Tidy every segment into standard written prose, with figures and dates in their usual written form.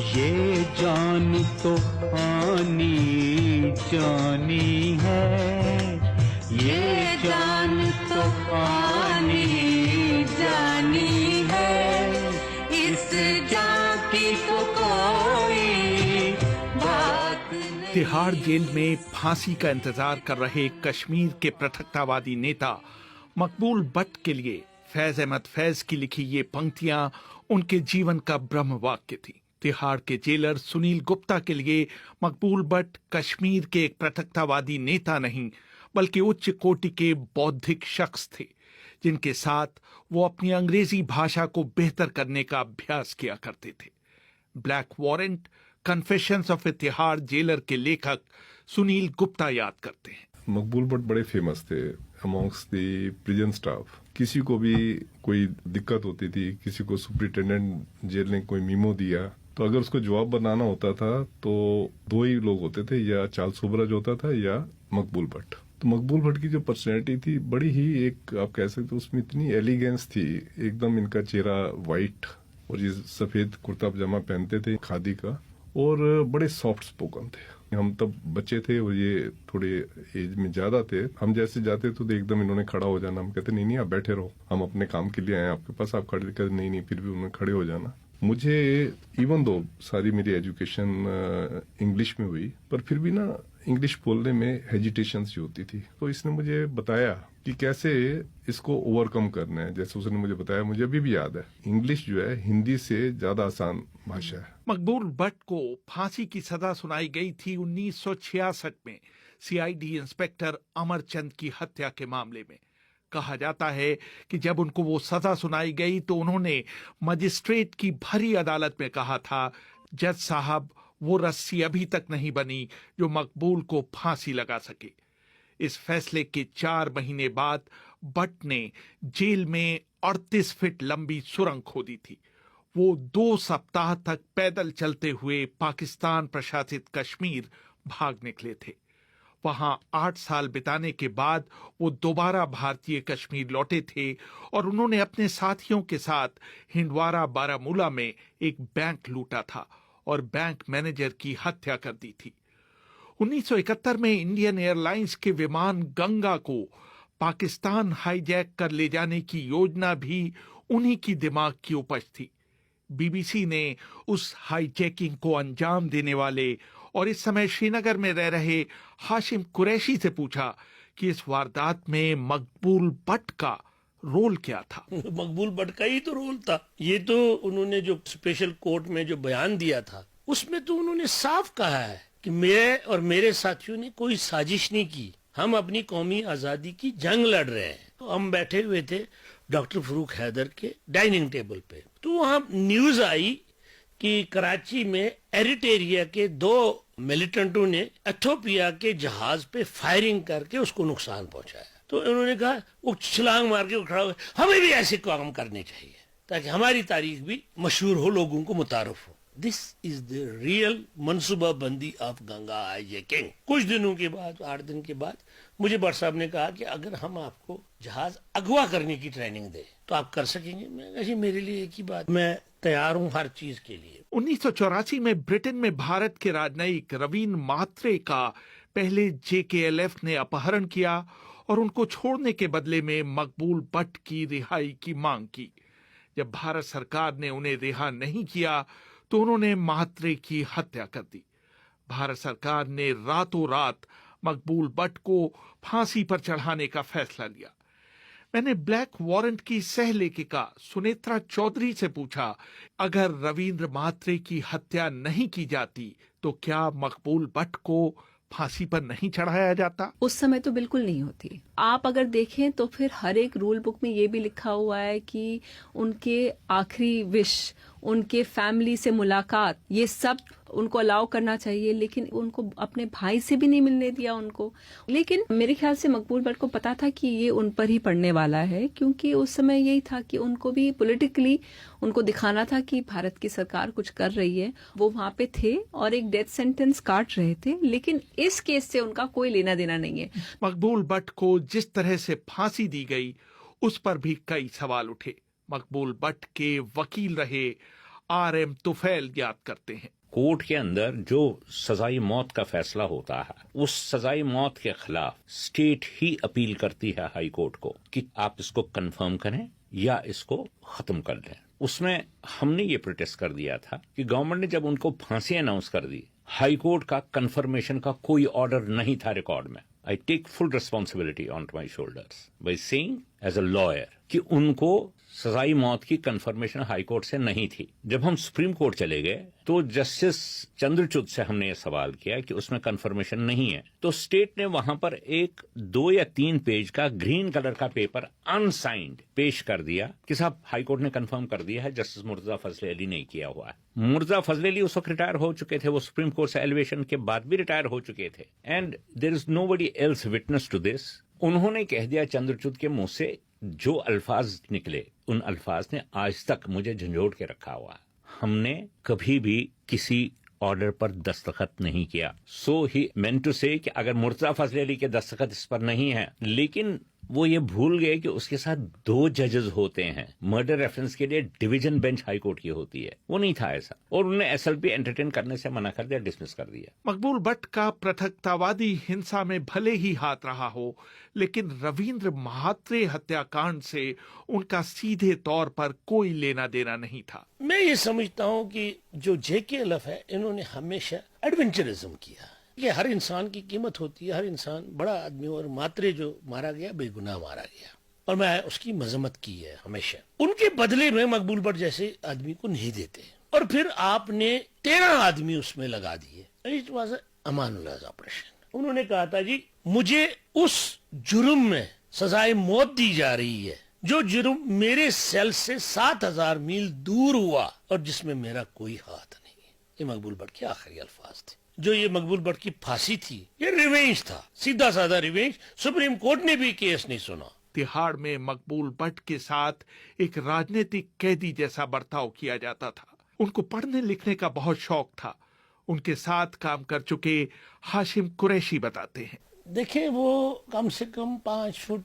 ये जान तो आनी जानी है, ये जान तो आनी जानी है, इस जान की तो कोई बात नहीं। तिहाड़ जेल में फांसी का इंतजार कर रहे कश्मीर के पृथकतावादी नेता मकबूल भट्ट के लिए फैज अहमद फैज की लिखी ये पंक्तियां उनके जीवन का ब्रह्म वाक्य थी। तिहाड़ के जेलर सुनील गुप्ता के लिए मकबूल भट्ट कश्मीर के एक पृथकतावादी नेता नहीं बल्कि उच्च कोटि के बौद्धिक शख्स थे, जिनके साथ वो अपनी अंग्रेजी भाषा को बेहतर करने का अभ्यास किया करते थे। Black warrant confessions of A Tihar jailer के लेखक सुनील गुप्ता याद करते हैं। मकबूल भट्ट बड़े फेमस थे अमॉन्ग्स द प्रिजन स्टाफ। किसी को भी कोई दिक्कत होती थी, किसी को सुपरिटेंडेंट जेल ने कोई मीमो दिया, तो अगर उसको जवाब बनाना होता था तो दो ही लोग होते थे, या चार्ल्स सोबराज होता था या मकबूल भट्ट। तो मकबूल भट्ट की जो पर्सनैलिटी थी बड़ी ही एक आप कह सकते हो उसमें इतनी एलिगेंस थी, एकदम इनका चेहरा वाइट और ये सफेद कुर्ता पजामा पहनते थे खादी का, और बड़े सॉफ्ट स्पोकन थे। हम तब बच्चे थे और ये थोड़े एज में ज्यादा थे। हम जैसे जाते तो एकदम इन्होंने खड़ा हो जाना, हम कहते नहीं नहीं आप बैठे रहो, हम अपने काम के लिए आए आपके पास, आप खड़े कहते नहीं नहीं, फिर भी उन्होंने खड़े हो जाना। मुझे इवन दो सारी मेरी एजुकेशन इंग्लिश में हुई, पर फिर भी ना इंग्लिश बोलने में हेजिटेशन सी होती थी। तो इसने मुझे बताया कि कैसे इसको ओवरकम करना है। जैसे उसने मुझे बताया, मुझे अभी भी याद है, इंग्लिश जो है हिंदी से ज्यादा आसान भाषा है। मकबूल भट्ट को फांसी की सजा सुनाई गई थी 1966 में सीआईडी इंस्पेक्टर अमरचंद की हत्या के मामले में। कहा जाता है कि जब उनको वो सजा सुनाई गई तो उन्होंने मजिस्ट्रेट की भरी अदालत में कहा था, जज साहब वो रस्सी अभी तक नहीं बनी जो मकबूल को फांसी लगा सके। इस फैसले के 4 महीने बाद भट्ट ने जेल में 38 फीट लंबी सुरंग खोदी थी। वो 2 सप्ताह तक पैदल चलते हुए पाकिस्तान प्रशासित कश्मीर भाग निकले थे। वहां 8 साल बिताने के बाद वो दोबारा भारतीय कश्मीर लौटे थे और उन्होंने अपने साथियों के साथ हिंदवारा बारामूला में एक बैंक लूटा था और बैंक मैनेजर की हत्या कर दी थी। 1971 में इंडियन एयरलाइंस के विमान गंगा को पाकिस्तान हाईजैक कर ले जाने की योजना भी उन्हीं की दिमाग की उपज थी। बीबीसी ने उस हाईजैकिंग को अंजाम देने वाले और इस समय श्रीनगर में रह रहे हाशिम कुरैशी से पूछा कि इस वारदात में मकबूल भट्ट का रोल क्या था। मकबूल भट्ट का ही तो रोल था। ये तो उन्होंने जो स्पेशल कोर्ट में जो बयान दिया था उसमें तो उन्होंने साफ कहा है कि मैं और मेरे साथियों ने कोई साजिश नहीं की, हम अपनी कौमी आजादी की जंग लड़ रहे हैं। तो हम बैठे हुए थे डॉक्टर फरूक हैदर के डाइनिंग टेबल पे, तो वहां न्यूज आई कि कराची में एरिटेरिया के 2 मिलिटेंटों ने एथोपिया के जहाज पे फायरिंग करके उसको नुकसान पहुंचाया। तो उन्होंने कहा, वो छलांग मार के खड़ा हुआ, हमें भी ऐसे काम करने चाहिए ताकि हमारी तारीख भी मशहूर हो, लोगों को मुतारफ हो। दिस इज द रियल मनसूबा बंदी ऑफ गंगा हाईजैकिंग। कुछ दिनों के बाद, 8 दिन के बाद, मुझे भट्ट साहब ने कहा कि अगर हम आपको जहाज अगवा करने की ट्रेनिंग दें तो आप कर सकेंगे। मैं कहा, मेरे लिए एक ही बात, मैं तैयार हूं हर चीज के लिए। 1984 में ब्रिटेन में भारत के राजनयिक रवीन म्हात्रे का पहले जेकेएलएफ ने अपहरण किया और उनको छोड़ने के बदले में मकबूल भट्ट की रिहाई की मांग की। जब भारत सरकार ने उन्हें रिहा नहीं किया तो उन्होंने म्हात्रे की हत्या कर दी। भारत सरकार ने रातों रात मकबूल भट्ट को फांसी पर चढ़ाने का फैसला लिया। मैंने ब्लैक वारंट की सह लेखिका सुनेत्रा चौधरी से पूछा, अगर रवींद्र म्हात्रे की हत्या नहीं की जाती तो क्या मकबूल भट्ट को फांसी पर नहीं चढ़ाया जाता? उस समय तो बिल्कुल नहीं होती। आप अगर देखें तो फिर हर एक रूल बुक में ये भी लिखा हुआ है कि उनके आखिरी विश, उनके फैमिली से मुलाकात, ये सब उनको अलाउ करना चाहिए, लेकिन उनको अपने भाई से भी नहीं मिलने दिया उनको। लेकिन मेरे ख्याल से मकबूल भट्ट को पता था कि ये उन पर ही पड़ने वाला है, क्योंकि उस समय यही था कि उनको भी पॉलिटिकली उनको दिखाना था कि भारत की सरकार कुछ कर रही है। वो वहां पे थे और एक डेथ सेंटेंस काट रहे थे, लेकिन इस केस से उनका कोई लेना देना नहीं है। मकबूल भट्ट को जिस तरह से फांसी दी गई उस पर भी कई सवाल उठे। मकबूल भट्ट के वकील रहे आर एम तुफैल याद करते हैं, कोर्ट के अंदर जो सजाई मौत का फैसला होता है, उस सजाई मौत के खिलाफ स्टेट ही अपील करती है हाई कोर्ट को कि आप इसको कंफर्म करें या इसको खत्म कर दें। उसमें हमने ये प्रोटेस्ट कर दिया था कि गवर्नमेंट ने जब उनको फांसी अनाउंस कर दी, हाई कोर्ट का कंफर्मेशन का कोई ऑर्डर नहीं था रिकॉर्ड में। I take full responsibility on my shoulders by saying as a lawyer कि उनको सजाई मौत की कंफर्मेशन हाई कोर्ट से नहीं थी। जब हम सुप्रीम कोर्ट चले गए तो जस्टिस चंद्रचूड़ से हमने ये सवाल किया कि उसमें कंफर्मेशन नहीं है, तो स्टेट ने वहां पर एक 2 या 3 पेज का ग्रीन कलर का पेपर अनसाइंड पेश कर दिया कि साहब हाई कोर्ट ने कंफर्म कर दिया है, जस्टिस मुर्तजा फजल अली नहीं किया हुआ है। मुर्तजा फजल अली उस वक्त रिटायर हो चुके थे, वो सुप्रीम कोर्ट से एलिवेशन के बाद भी रिटायर हो चुके थे, and there is nobody else witness to this. उन्होंने कह दिया चंद्रचूड़ के मुंह से, जो अल्फाज निकले उन अल्फाज ने आज तक मुझे झंझोड़ के रखा हुआ है। हमने कभी भी किसी ऑर्डर पर दस्तखत नहीं किया। सो ही मेंट टू से कि अगर मुर्तजा फजल अली के दस्तखत इस पर नहीं है, लेकिन वो ये भूल गए कि उसके साथ 2 जजेस होते हैं। मर्डर रेफरेंस के लिए डिवीजन बेंच हाई कोर्ट की होती है, वो नहीं था ऐसा, और उन्होंने एसएलपी एंटरटेन करने से मना कर दिया, डिसमिस कर दिया। मकबूल भट्ट का पृथकतावादी हिंसा में भले ही हाथ रहा हो, लेकिन रविंद्र महात्रे हत्याकांड से उनका सीधे तौर पर कोई लेना देना नहीं था। मैं ये समझता हूँ कि जो JKLF है, इन्होंने हमेशा एडवेंचरिज्म किया। ये हर इंसान की कीमत होती है, हर इंसान बड़ा आदमी, और मात्रे जो मारा गया बेगुनाह मारा गया, और मैं उसकी मजम्मत की है हमेशा। उनके बदले में मकबूल भट्ट जैसे आदमी को नहीं देते, और फिर आपने 13 आदमी उसमें लगा दिए। It was Amanullah operation. उन्होंने कहा था जी मुझे उस जुर्म में सजाए मौत दी जा रही है जो जुर्म मेरे सेल से 7000 मील दूर हुआ और जिसमें मेरा कोई हाथ नहीं है। ये मकबूल भट्ट के आखिरी अल्फाज थे। जो ये मकबूल भट्ट की फांसी थी, ये रिवेंज था, सीधा साधा रिवेंज। सुप्रीम कोर्ट ने भी केस नहीं सुना। तिहाड़ में मकबूल भट्ट के साथ एक राजनीतिक कैदी जैसा बर्ताव किया जाता था। उनको पढ़ने लिखने का बहुत शौक था। उनके साथ काम कर चुके हाशिम कुरैशी बताते हैं, देखें वो कम से कम 5 फुट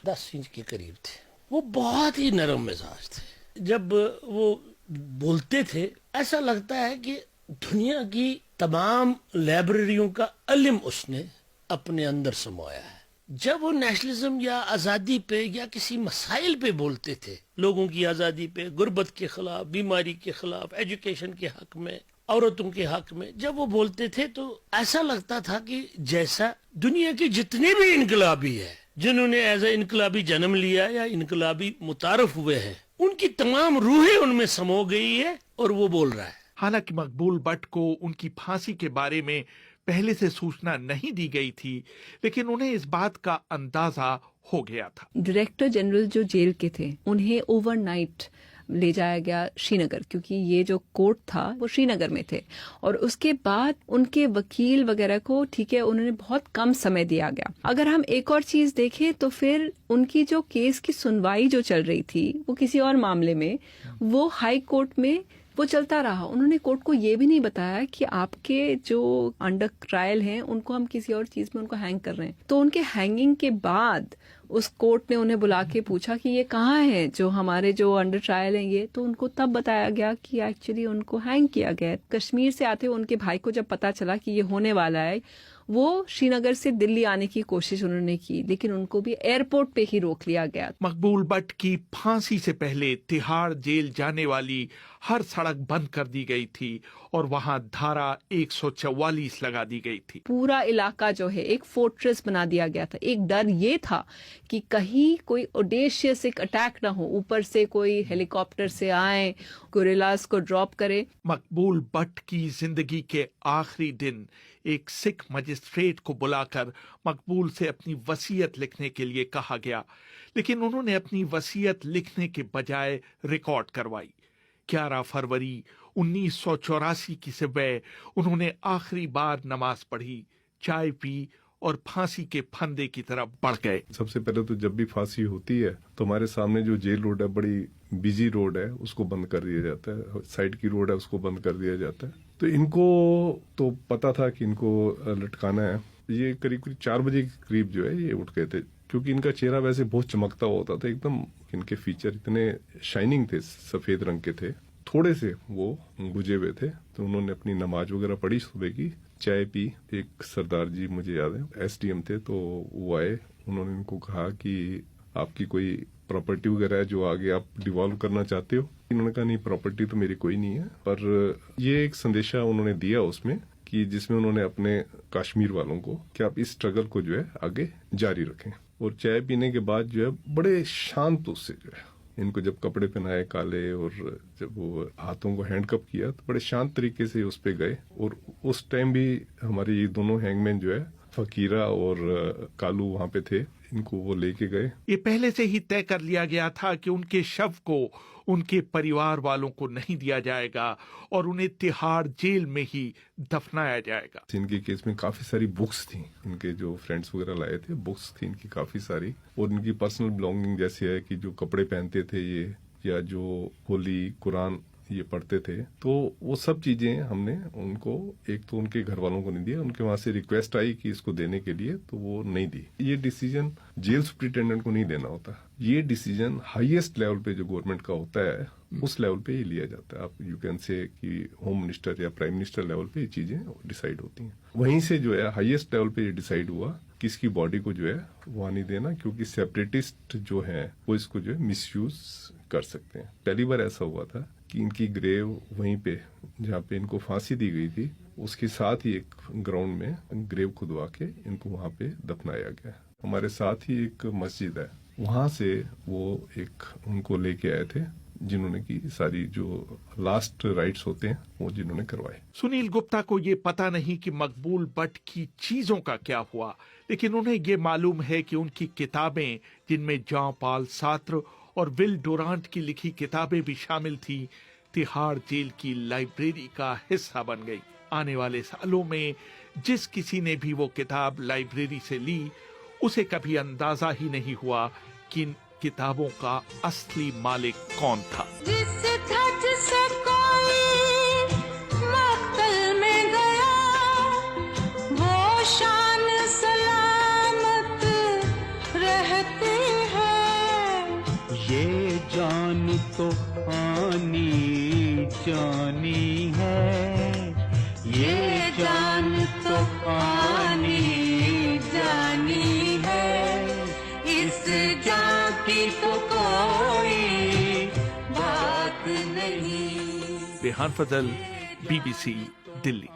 10 इंच के करीब थे। वो बहुत ही नरम मिजाज थे। जब वो बोलते थे ऐसा लगता है कि दुनिया की तमाम लाइब्रेरियों का इल्म उसने अपने अंदर समाया है। जब वो नेशनलिज्म या आज़ादी पे या किसी मसाइल पे बोलते थे, लोगों की आज़ादी पे, गुर्बत के खिलाफ, बीमारी के खिलाफ, एजुकेशन के हक में, औरतों के हक में, जब वो बोलते थे तो ऐसा लगता था कि जैसा दुनिया के जितने भी इनकलाबी है, जिन्होंने एज ए इनकलाबी जन्म लिया या इनकलाबी मुतारफ हुए हैं, उनकी तमाम रूहें उनमें समो गई है और वो बोल रहा है। हालांकि मकबूल भट्ट को उनकी फांसी के बारे में पहले से सूचना नहीं दी गई थी, लेकिन उन्हें इस बात का अंदाजा हो गया था। डायरेक्टर जनरल जो जेल के थे, उन्हें ओवरनाइट ले जाया गया श्रीनगर, क्योंकि ये जो कोर्ट था वो श्रीनगर में थे, और उसके बाद उनके वकील वगैरह को, ठीक है, उन्होंने बहुत कम समय दिया गया। अगर हम एक और चीज देखें तो फिर उनकी जो केस की सुनवाई जो चल रही थी वो किसी और मामले में, वो हाई कोर्ट में वो चलता रहा। उन्होंने कोर्ट को ये भी नहीं बताया कि आपके जो अंडर ट्रायल हैं उनको हम किसी और चीज में उनको हैंग कर रहे हैं। तो उनके हैंगिंग के बाद उस कोर्ट ने उन्हें बुला के पूछा कि ये कहाँ है जो हमारे जो अंडर ट्रायल हैं ये, तो उनको तब बताया गया कि एक्चुअली उनको हैंग किया गया है। कश्मीर से आते हुए उनके भाई को जब पता चला कि ये होने वाला है, वो श्रीनगर से दिल्ली आने की कोशिश उन्होंने की, लेकिन उनको भी एयरपोर्ट पे ही रोक लिया गया। मकबूल भट्ट की फांसी से पहले तिहाड़ जेल जाने वाली हर सड़क बंद कर दी गई थी और वहां धारा 144 लगा दी गई थी। पूरा इलाका जो है एक फोर्ट्रेस बना दिया गया था। एक डर ये था कि कहीं कोई ऑडेशियस एक अटैक ना हो, ऊपर से कोई हेलीकॉप्टर से आए, गोरिल्लास को ड्रॉप करे। मकबूल भट्ट की जिंदगी के आखिरी दिन एक सिख मजिस्ट्रेट को बुलाकर मकबूल से अपनी वसीयत लिखने के लिए कहा गया, लेकिन उन्होंने अपनी वसीयत लिखने के बजाय रिकॉर्ड करवाई। 11 फरवरी 1984 की सुबह उन्होंने आखिरी बार नमाज पढ़ी, चाय पी और फांसी के फंदे की तरफ बढ़ गए। सबसे पहले तो जब भी फांसी होती है तो हमारे सामने जो जेल रोड है, बड़ी बिजी रोड है, उसको बंद कर दिया जाता है। साइड की रोड है उसको बंद कर दिया जाता है। तो इनको तो पता था कि इनको लटकाना है। ये करीब करीब 4 बजे के करीब जो है ये उठ गए थे, क्योंकि इनका चेहरा वैसे बहुत चमकता होता था, एकदम इनके फीचर इतने शाइनिंग थे, सफेद रंग के थे। थोड़े से वो बुझे हुए थे, तो उन्होंने अपनी नमाज वगैरह पढ़ी सुबह की, चाय पी। एक सरदार जी मुझे याद है SDM थे, तो वो आए, उन्होंने इनको कहा कि आपकी कोई प्रॉपर्टी वगैरह है जो आगे आप डिवॉल्व करना चाहते हो? इन्होंने कहा नहीं, प्रॉपर्टी तो मेरी कोई नहीं है, पर ये एक संदेशा उन्होंने दिया उसमें कि जिसमें उन्होंने अपने कश्मीर वालों को कि आप इस स्ट्रगल को जो है आगे जारी रखें। और चाय पीने के बाद जो है बड़े शांत उससे जो है इनको जब कपड़े पहनाए काले और जब वो हाथों को हैंडकप किया तो बड़े शांत तरीके से उस पे गए। और उस टाइम भी हमारे ये दोनों हैंगमैन जो है फकीरा और कालू वहां पे थे, इनको वो लेके गए। ये पहले से ही तय कर लिया गया था कि उनके शव को उनके परिवार वालों को नहीं दिया जाएगा और उन्हें तिहाड़ जेल में ही दफनाया जाएगा। इनके केस में काफी सारी बुक्स थी, इनके जो फ्रेंड्स वगैरह लाए थे बुक्स थी इनकी काफी सारी, और इनकी पर्सनल बिलोंगिंग जैसे है कि जो कपड़े पहनते थे ये, या जो होली कुरान ये पढ़ते थे, तो वो सब चीजें हमने उनको, एक तो उनके घर वालों को नहीं दिया, उनके वहां से रिक्वेस्ट आई कि इसको देने के लिए, तो वो नहीं दी। ये डिसीजन जेल सुप्रिंटेंडेंट को नहीं देना होता, ये डिसीजन हाईएस्ट लेवल पे जो गवर्नमेंट का होता है उस लेवल पे ही लिया जाता है। आप यू कैन से कि होम मिनिस्टर या प्राइम मिनिस्टर लेवल पे ये चीजें डिसाइड होती हैं। वहीं से जो है हाईएस्ट लेवल पे ये डिसाइड हुआ कि इसकी बॉडी को जो है वहां नहीं देना, क्योंकि सेपरेटिस्ट जो है वो इसको जो है मिसयूज कर सकते हैं। पहली बार ऐसा हुआ था कि इनकी ग्रेव वहीं पे जहाँ पे इनको फांसी दी गई थी उसके साथ ही एक ग्राउंड में ग्रेव खुदवा के इनको वहां पे दफनाया गया। हमारे साथ ही एक मस्जिद है, वहां से वो एक उनको लेके आए थे जिन्होंने की सारी जो लास्ट राइट्स होते हैं वो जिन्होंने करवाए। सुनील गुप्ता को ये पता नहीं कि मकबूल बट की चीजों का क्या हुआ, लेकिन उन्हें ये मालूम है कि उनकी किताबें, जिनमें जॉन पॉल सार्त्र और विल डुरांट की लिखी किताबें भी शामिल थी, तिहाड़ जेल की लाइब्रेरी का हिस्सा बन गई। आने वाले सालों में जिस किसी ने भी वो किताब लाइब्रेरी से ली, उसे कभी अंदाजा ही नहीं हुआ कि इन किताबों का असली मालिक कौन था। जिस धज से कोई मक्तल में गया, वो शान सलामत रहती है। ये जान तो आनी जानी है, ये जान तो आनी जानी है, इस जान की तो कोई बात नहीं। रेहान फजल, BBC, दिल्ली।